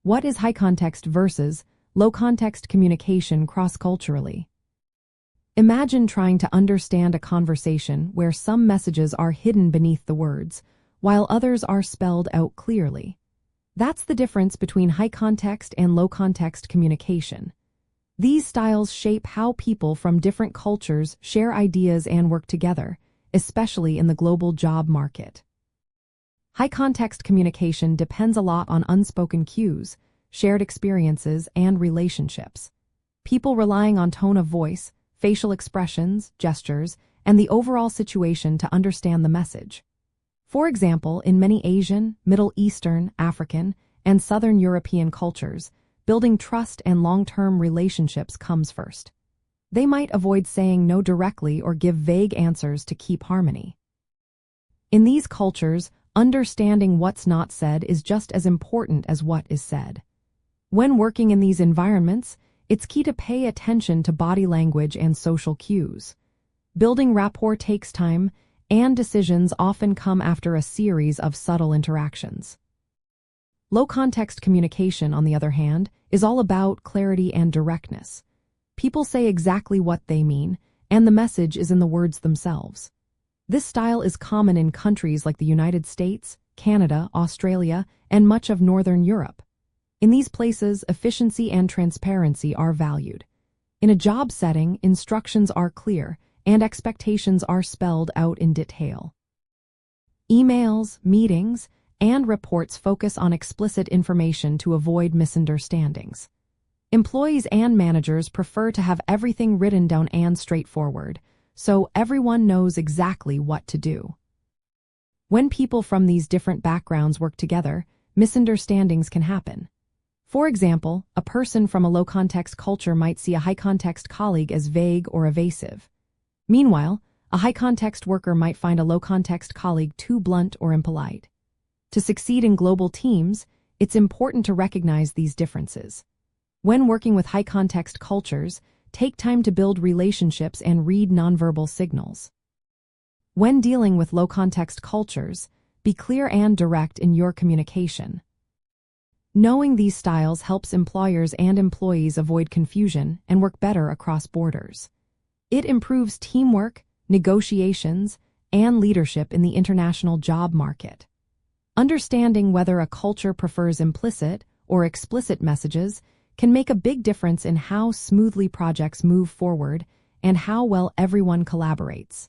What is high context versus low context communication cross-culturally? Imagine trying to understand a conversation where some messages are hidden beneath the words, while others are spelled out clearly. That's the difference between high context and low context communication. These styles shape how people from different cultures share ideas and work together, especially in the global job market. High context communication depends a lot on unspoken cues, shared experiences, and relationships. People relying on tone of voice, facial expressions, gestures, and the overall situation to understand the message. For example, in many Asian, Middle Eastern, African, and Southern European cultures, building trust and long-term relationships comes first. They might avoid saying no directly or give vague answers to keep harmony. In these cultures, understanding what's not said is just as important as what is said. When working in these environments, it's key to pay attention to body language and social cues. Building rapport takes time, and decisions often come after a series of subtle interactions. Low-context communication, on the other hand, is all about clarity and directness. People say exactly what they mean, and the message is in the words themselves. This style is common in countries like the United States, Canada, Australia, and much of Northern Europe. In these places, efficiency and transparency are valued. In a job setting, instructions are clear, and expectations are spelled out in detail. Emails, meetings, and reports focus on explicit information to avoid misunderstandings. Employees and managers prefer to have everything written down and straightforward, so everyone knows exactly what to do. When people from these different backgrounds work together, misunderstandings can happen. For example, a person from a low-context culture might see a high-context colleague as vague or evasive. Meanwhile, a high-context worker might find a low-context colleague too blunt or impolite. To succeed in global teams, it's important to recognize these differences. When working with high-context cultures, take time to build relationships and read nonverbal signals. When dealing with low-context cultures, be clear and direct in your communication. Knowing these styles helps employers and employees avoid confusion and work better across borders. It improves teamwork, negotiations, and leadership in the international job market. Understanding whether a culture prefers implicit or explicit messages can make a big difference in how smoothly projects move forward and how well everyone collaborates.